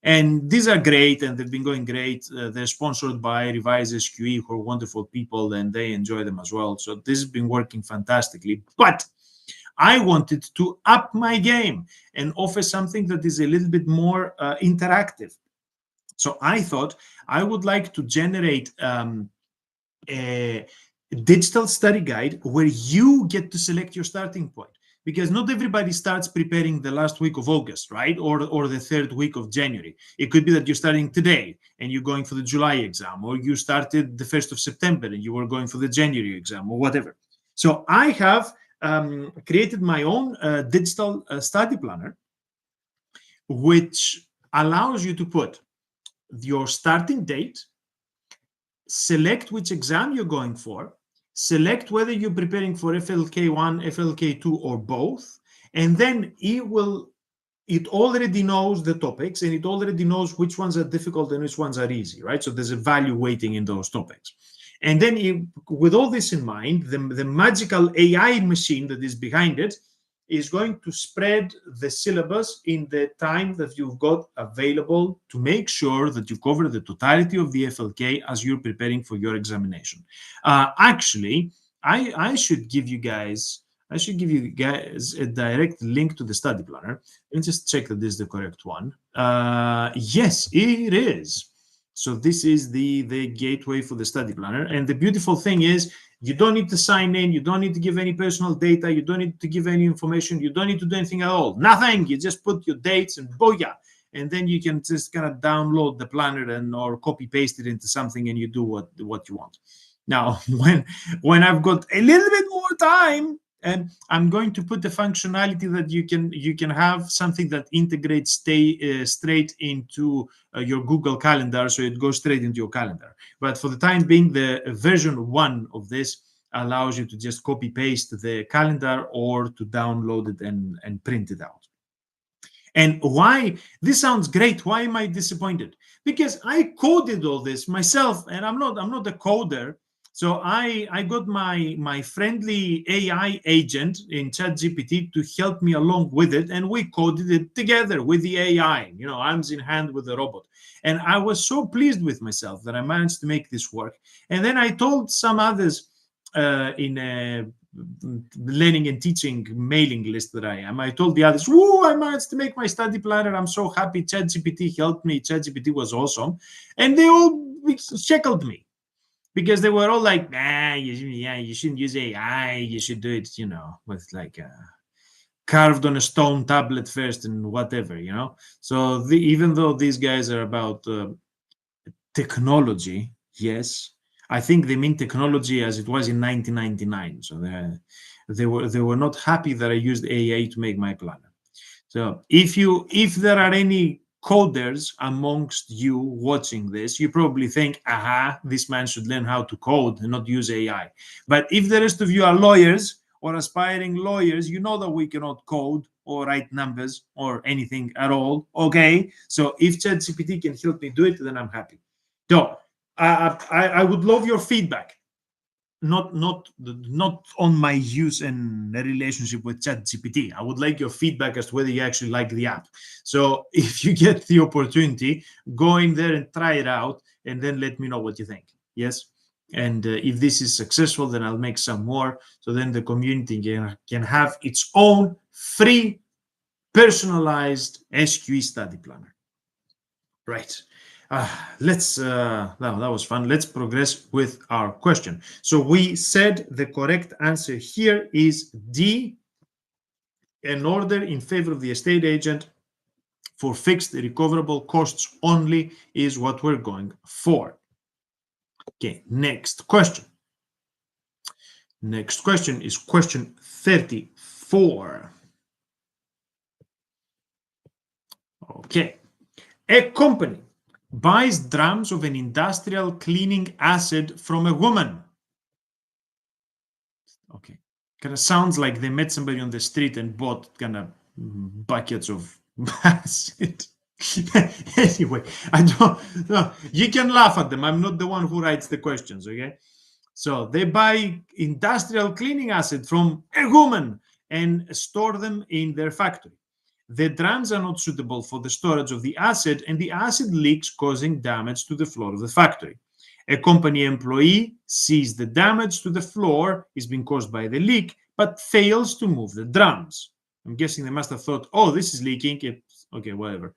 And these are great, and they've been going great. They're sponsored by Revise SQE, who are wonderful people, and they enjoy them as well. So this has been working fantastically. But I wanted to up my game and offer something that is a little bit more interactive. So I thought I would like to generate a digital study guide where you get to select your starting point, because not everybody starts preparing the last week of August, right? Or the third week of January. It could be that you're starting today and you're going for the July exam, or you started the 1st of September and you were going for the January exam, or whatever. So I have created my own digital study planner, which allows you to put your starting date, select which exam you're going for, select whether you're preparing for FLK1, FLK2, or both, and then it already knows the topics, and it already knows which ones are difficult and which ones are easy, right? So there's a value weighting in those topics. And then with all this in mind, the magical AI machine that is behind it is going to spread the syllabus in the time that you've got available to make sure that you cover the totality of the FLK as you're preparing for your examination. Actually, I should give you guys a direct link to the study planner. Let me just check that this is the correct one. Yes, it is. So this is the gateway for the study planner. And the beautiful thing is, you don't need to sign in. You don't need to give any personal data. You don't need to give any information. You don't need to do anything at all. Nothing. You just put your dates and booyah. And then you can just kind of download the planner or copy paste it into something, and you do what you want. Now, when I've got a little bit more time, and I'm going to put the functionality that you can have something that integrates straight into your Google Calendar, so it goes straight into your calendar. But for the time being, the version 1 of this allows you to just copy paste the calendar or to download it and print it out. And why this sounds great? Why am I disappointed? Because I coded all this myself, and I'm not a coder. So I got my friendly AI agent in ChatGPT to help me along with it, and we coded it together with the AI, arms in hand with the robot. And I was so pleased with myself that I managed to make this work. And then I told some others in a learning and teaching mailing list that I am. I told the others, "Woo! I managed to make my study planner. I'm so happy. ChatGPT helped me. ChatGPT was awesome," and they all shackled me, because they were all like, "Nah, you shouldn't use AI. You should do it, with like carved on a stone tablet first and whatever, So even though these guys are about technology, yes, I think they mean technology as it was in 1999. So they were not happy that I used AI to make my planner. So if there are any coders amongst you watching this, you probably think, aha, this man should learn how to code and not use AI. But if the rest of you are lawyers or aspiring lawyers, you know that we cannot code or write numbers or anything at all. Okay, so if ChatGPT can help me do it, then I'm happy. So I would love your feedback. Not on my use and relationship with ChatGPT. I would like your feedback as to whether you actually like the app. So if you get the opportunity, go in there and try it out, and then let me know what you think. Yes. And if this is successful, then I'll make some more. So then the community can have its own free, personalized SQE study planner. Right. That was fun. Let's progress with our question. So we said the correct answer here is D, an order in favor of the estate agent for fixed recoverable costs only is what we're going for. Okay, next question. Next question is question 34. Okay. A company buys drums of an industrial cleaning acid from a woman. Okay. Kind of sounds like they met somebody on the street and bought kind of buckets of acid. Anyway, I don't know. You can laugh at them. I'm not the one who writes the questions, okay? So they buy industrial cleaning acid from a woman and store them in their factory. The drums are not suitable for the storage of the acid, and the acid leaks, causing damage to the floor of the factory. A company employee sees the damage to the floor is being caused by the leak, but fails to move the drums. I'm guessing they must have thought, oh, this is leaking. Okay, whatever.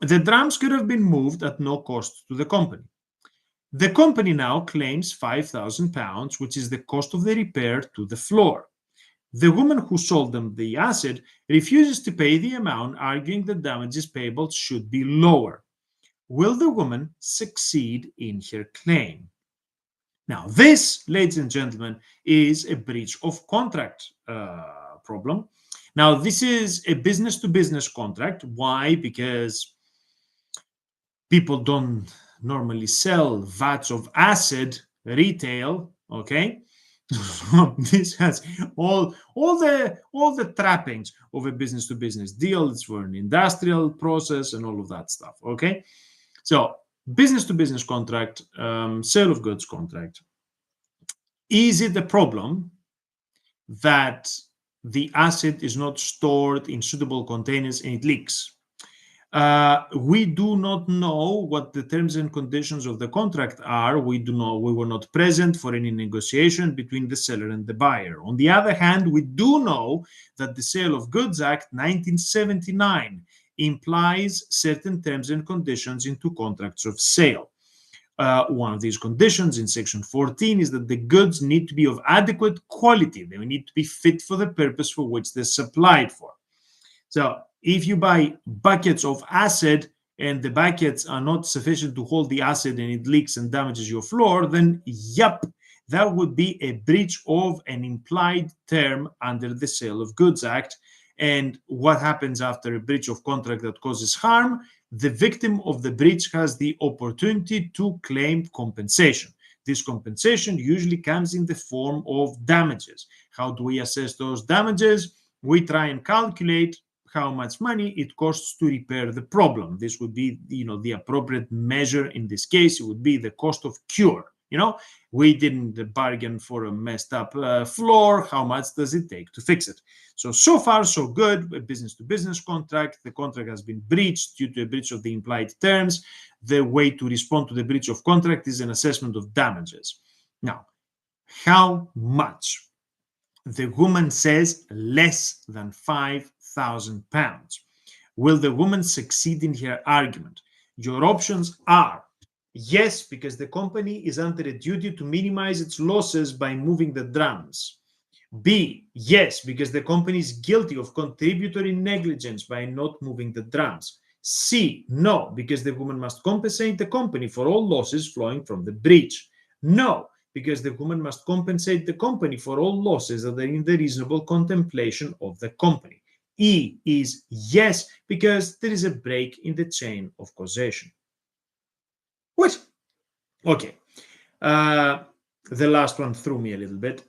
The drums could have been moved at no cost to the company. The company now claims £5,000, which is the cost of the repair to the floor. The woman who sold them the acid refuses to pay the amount, arguing that damages payable should be lower. Will the woman succeed in her claim? Now, this, ladies and gentlemen, is a breach of contract problem. Now, this is a business-to-business contract. Why? Because people don't normally sell vats of acid retail, okay? This has all the trappings of a business to business deal. It's for an industrial process and all of that stuff, okay? So business to business contract, sale of goods contract. Is it a problem that the acid is not stored in suitable containers and it leaks? We do not know what the terms and conditions of the contract are. We were not present for any negotiation between the seller and the buyer. On the other hand, we do know that the Sale of Goods Act 1979 implies certain terms and conditions into contracts of sale. One of these conditions in section 14 is that the goods need to be of adequate quality. They need to be fit for the purpose for which they're supplied for. So if you buy buckets of acid and the buckets are not sufficient to hold the acid and it leaks and damages your floor, then yep, that would be a breach of an implied term under the Sale of Goods Act. And what happens after a breach of contract that causes harm? The victim of the breach has the opportunity to claim compensation. This compensation usually comes in the form of damages. How do we assess those damages? We try and calculate how much money it costs to repair the problem. This would be, the appropriate measure in this case. It would be the cost of cure. We didn't bargain for a messed up floor. How much does it take to fix it? So far, so good. A business-to-business contract. The contract has been breached due to a breach of the implied terms. The way to respond to the breach of contract is an assessment of damages. Now, how much? The woman says less than £5,000. Will the woman succeed in her argument? Your options are yes, because the company is under a duty to minimize its losses by moving the drums. B, yes, because the company is guilty of contributory negligence by not moving the drums. C, no, because the woman must compensate the company for all losses flowing from the breach. No, because the woman must compensate the company for all losses that are in the reasonable contemplation of the company. E is yes, because there is a break in the chain of causation. What? Okay. The last one threw me a little bit.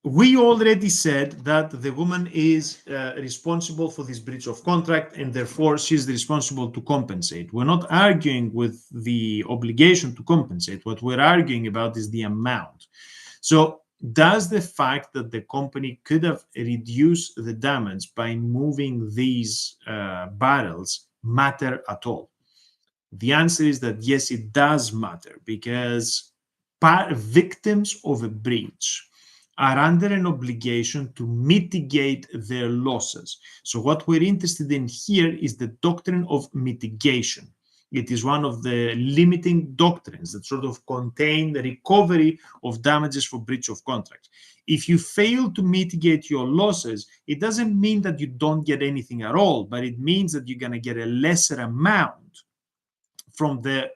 We already said that the woman is responsible for this breach of contract, and therefore she's responsible to compensate. We're not arguing with the obligation to compensate. What we're arguing about is the amount. So does the fact that the company could have reduced the damage by moving these barrels matter at all? The answer is that yes, it does matter, because victims of a breach are under an obligation to mitigate their losses. So what we're interested in here is the doctrine of mitigation. It is one of the limiting doctrines that sort of contain the recovery of damages for breach of contract. If you fail to mitigate your losses, it doesn't mean that you don't get anything at all, but it means that you're going to get a lesser amount from the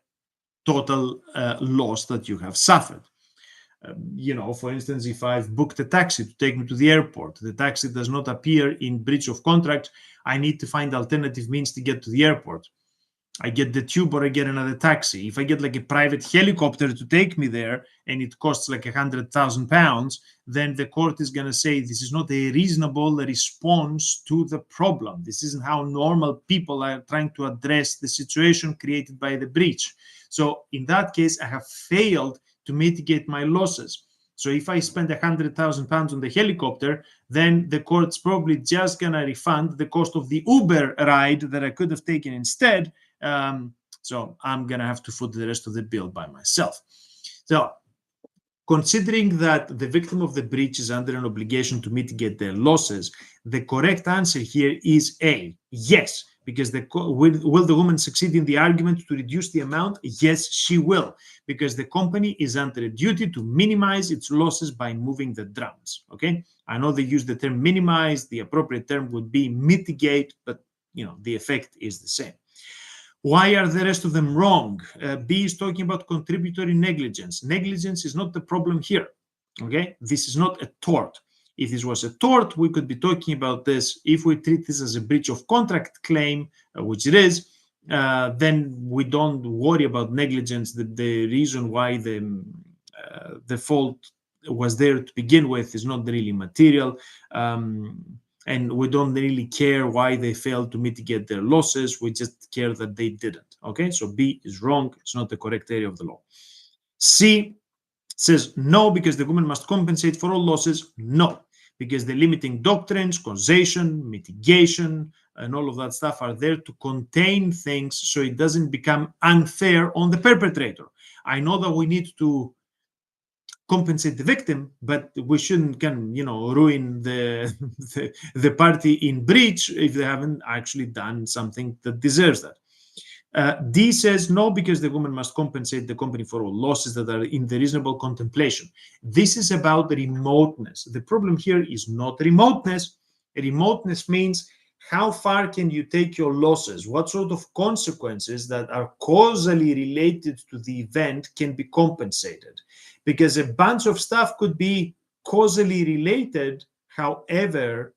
total loss that you have suffered. For instance, if I've booked a taxi to take me to the airport, the taxi does not appear in breach of contract, I need to find alternative means to get to the airport. I get the tube or I get another taxi. If I get like a private helicopter to take me there and it costs like £100,000, then the court is going to say this is not a reasonable response to the problem. This isn't how normal people are trying to address the situation created by the breach. So in that case, I have failed to mitigate my losses. So if I spend £100,000 on the helicopter, then the court's probably just going to refund the cost of the Uber ride that I could have taken instead. So I'm going to have to foot the rest of the bill by myself. So considering that the victim of the breach is under an obligation to mitigate their losses, the correct answer here is A, yes, because will the woman succeed in the argument to reduce the amount? Yes, she will, because the company is under a duty to minimize its losses by moving the drums. Okay, I know they use the term minimize. The appropriate term would be mitigate, but the effect is the same. Why are the rest of them wrong? B is talking about contributory negligence. Negligence is not the problem here. Okay, this is not a tort. If this was a tort, we could be talking about this. If we treat this as a breach of contract claim, which it is, then we don't worry about negligence. The reason why the fault was there to begin with is not really material. And we don't really care why they failed to mitigate their losses. We just care that they didn't. Okay, so B is wrong. It's not the correct area of the law. C says no, because the woman must compensate for all losses. No, because the limiting doctrines, causation, mitigation, and all of that stuff are there to contain things so it doesn't become unfair on the perpetrator. I know that we need to compensate the victim, but we shouldn't ruin the party in breach if they haven't actually done something that deserves that. D says no, because the woman must compensate the company for all losses that are in the reasonable contemplation. This is about the remoteness. The problem here is not remoteness. Remoteness means how far can you take your losses? What sort of consequences that are causally related to the event can be compensated? Because a bunch of stuff could be causally related, however,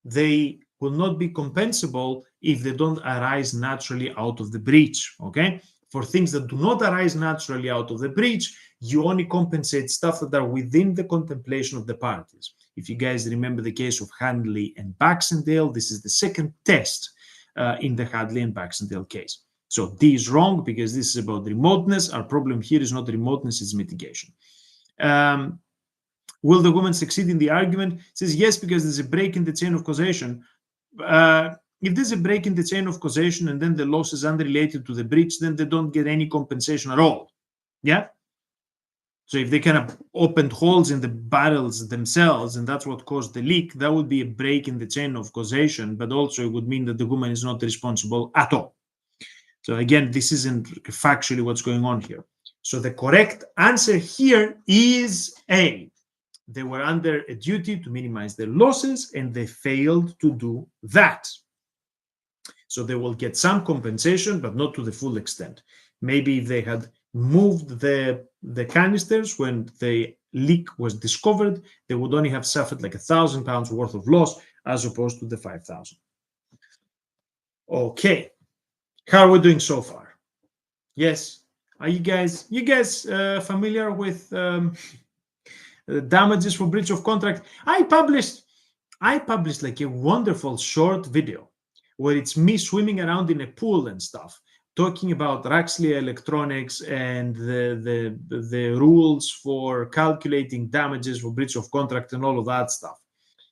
they will not be compensable if they don't arise naturally out of the breach. Okay, for things that do not arise naturally out of the breach, you only compensate stuff that are within the contemplation of the parties. If you guys remember the case of Hadley and Baxendale, this is the second test in the Hadley and Baxendale case. So D is wrong, because this is about remoteness. Our problem here is not remoteness, it's mitigation. Will the woman succeed in the argument? It says yes, because there's a break in the chain of causation. If there's a break in the chain of causation and then the loss is unrelated to the breach, then they don't get any compensation at all. Yeah? So if they kind of opened holes in the barrels themselves and that's what caused the leak, that would be a break in the chain of causation, but also it would mean that the woman is not responsible at all. So again, this isn't factually what's going on here. So the correct answer here is A. They were under a duty to minimize their losses and they failed to do that. So they will get some compensation, but not to the full extent. Maybe if they had moved the canisters when the leak was discovered, they would only have suffered like £1,000 worth of loss as opposed to the 5,000. Okay, how are we doing so far? Yes, are you guys familiar with damages for breach of contract? I published like a wonderful short video where it's me swimming around in a pool and stuff, talking about Raxley Electronics and the rules for calculating damages for breach of contract and all of that stuff.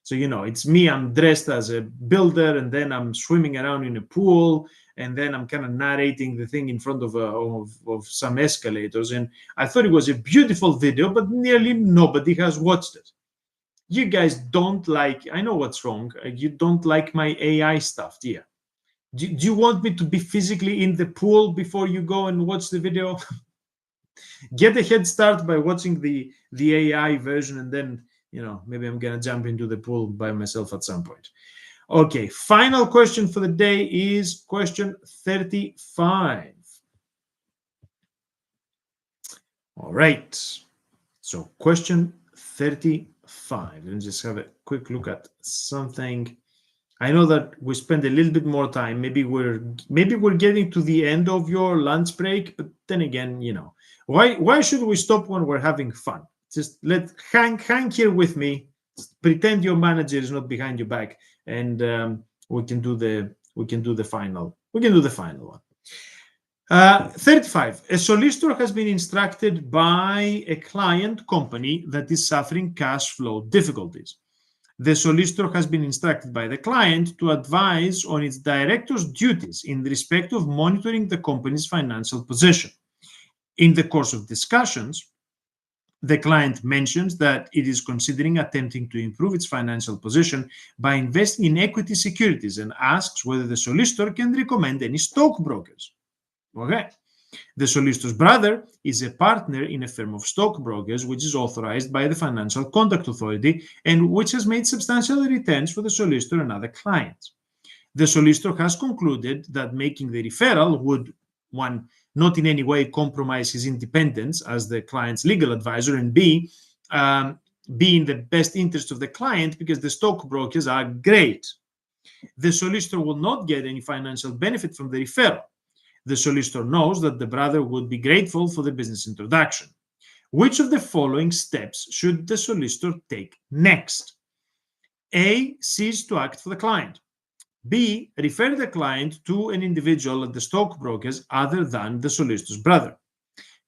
So, it's me, I'm dressed as a builder, and then I'm swimming around in a pool, and then I'm kind of narrating the thing in front of some escalators. And I thought it was a beautiful video, but nearly nobody has watched it. You guys don't like, I know what's wrong. You don't like my AI stuff, do you? Do you want me to be physically in the pool before you go and watch the video? Get a head start by watching the AI version, and then, maybe I'm going to jump into the pool by myself at some point. Okay, final question for the day is question 35. All right, so question 35. Let me just have a quick look at something. I know that we spend a little bit more time. Maybe we're getting to the end of your lunch break, but then again, why should we stop when we're having fun? Just hang here with me. Pretend your manager is not behind your back, and we can do the final one. 35. A solicitor has been instructed by a client company that is suffering cash flow difficulties. The solicitor has been instructed by the client to advise on its director's duties in respect of monitoring the company's financial position. In the course of discussions, The client mentions that it is considering attempting to improve its financial position by investing in equity securities and asks whether the solicitor can recommend any stockbrokers. Okay. The solicitor's brother is a partner in a firm of stockbrokers which is authorized by the Financial Conduct Authority and which has made substantial returns for the solicitor and other clients. The solicitor has concluded that making the referral would, one, not in any way compromise his independence as the client's legal advisor, and B, be in the best interest of the client because the stockbrokers are great. The solicitor will not get any financial benefit from the referral. The solicitor knows that the brother would be grateful for the business introduction. Which of the following steps should the solicitor take next? A, cease to act for the client. B, refer the client to an individual at the stockbrokers other than the solicitor's brother.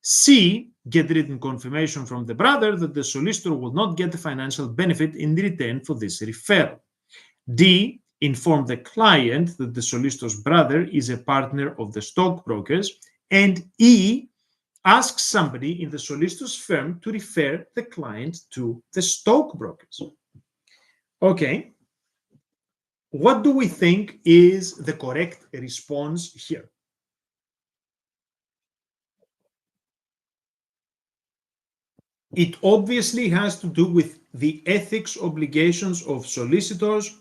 C, get written confirmation from the brother that the solicitor will not get the financial benefit in return for this referral. D, inform the client that the solicitor's brother is a partner of the stockbrokers. And E, ask somebody in the solicitor's firm to refer the client to the stockbrokers. Okay. What do we think is the correct response here? It obviously has to do with the ethics obligations of solicitors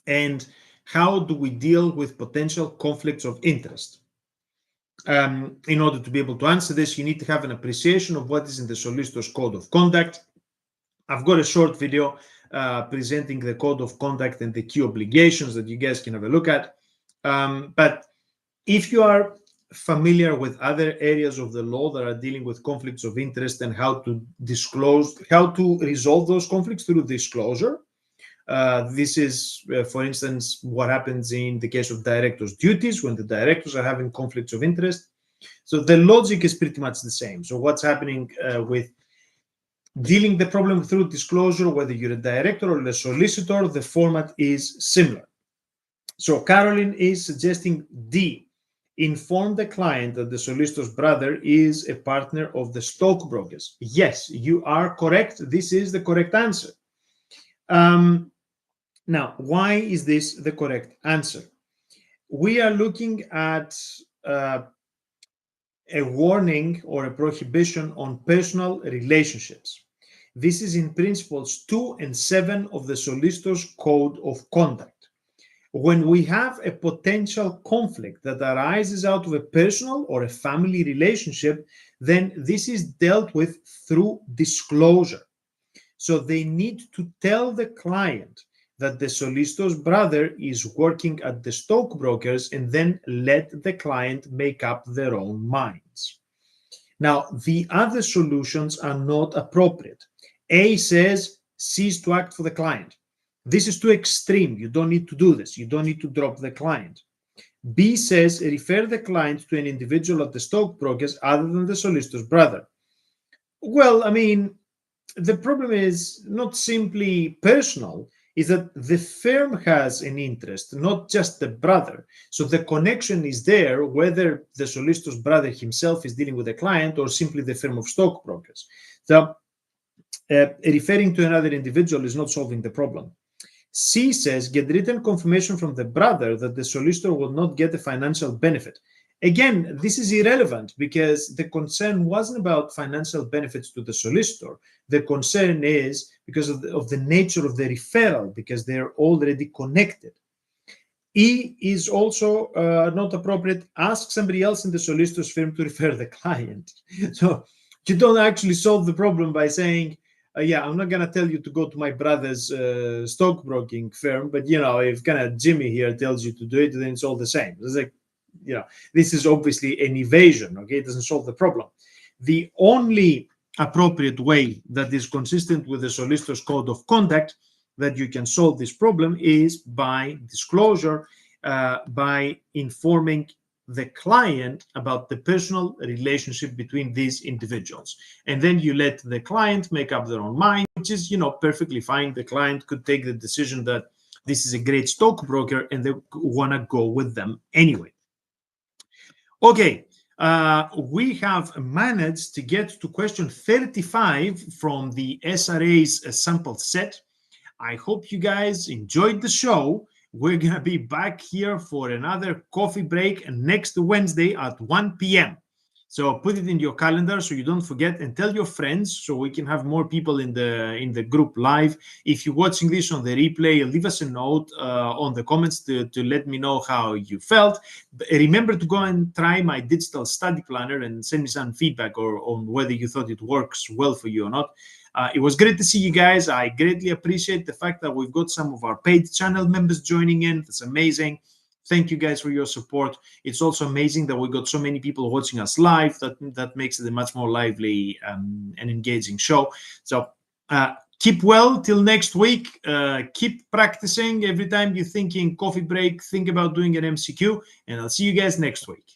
and how do we deal with potential conflicts of interest. In order to be able to answer this, you need to have an appreciation of what is in the solicitor's code of conduct. I've got a short video presenting the code of conduct and the key obligations that you guys can have a look at. But if you are familiar with other areas of the law that are dealing with conflicts of interest and how to disclose, how to resolve those conflicts through disclosure, this is, for instance, what happens in the case of directors' duties when the directors are having conflicts of interest. So the logic is pretty much the same. So what's happening with dealing the problem through disclosure, whether you're a director or a solicitor, the format is similar. So Caroline is suggesting D, inform the client that the solicitor's brother is a partner of the stockbrokers. Yes, you are correct. This is the correct answer. Now, why is this the correct answer? We are looking at a warning or a prohibition on personal relationships. This is in principles 2 and 7 of the Solicitor's Code of Conduct. When we have a potential conflict that arises out of a personal or a family relationship, then this is dealt with through disclosure. So they need to tell the client that the solicitor's brother is working at the stockbrokers and then let the client make up their own minds. Now, the other solutions are not appropriate. A says, cease to act for the client. This is too extreme. You don't need to do this. You don't need to drop the client. B says, refer the client to an individual at the stockbrokers other than the solicitor's brother. Well, I mean, the problem is not simply personal, is that the firm has an interest, not just the brother. So the connection is there, whether the solicitor's brother himself is dealing with a client or simply the firm of stockbrokers. So referring to another individual is not solving the problem. C says, get written confirmation from the brother that the solicitor will not get a financial benefit. Again, this is irrelevant because the concern wasn't about financial benefits to the solicitor. The concern is because of the nature of the referral, because they're already connected. E is also not appropriate. Ask somebody else in the solicitor's firm to refer the client. So you don't actually solve the problem by saying, yeah, I'm not going to tell you to go to my brother's stockbroking firm, but, you know, if kind of Jimmy here tells you to do it, then it's all the same. It's like, you know, this is obviously an evasion, okay? It doesn't solve the problem. The only appropriate way that is consistent with the solicitor's code of conduct that you can solve this problem is by disclosure, by informing the client about the personal relationship between these individuals. And then you let the client make up their own mind, which is, you know, perfectly fine. The client could take the decision that this is a great stockbroker and they want to go with them anyway. Okay, We have managed to get to question 35 from the SRA's sample set. I hope you guys enjoyed the show. We're going to be back here for another coffee break next Wednesday at 1 p.m. So put it in your calendar so you don't forget, and tell your friends so we can have more people in the group live. If you're watching this on the replay, leave us a note on the comments to let me know how you felt. Remember to go and try my digital study planner and send me some feedback or on whether you thought it works well for you or not. It was great to see you guys. I greatly appreciate the fact that we've got some of our paid channel members joining in. That's amazing. Thank you guys for your support. It's also amazing that we got so many people watching us live. That makes it a much more lively and engaging show. So keep well till next week. Keep practicing. Every time you're thinking coffee break, think about doing an MCQ, and I'll see you guys next week.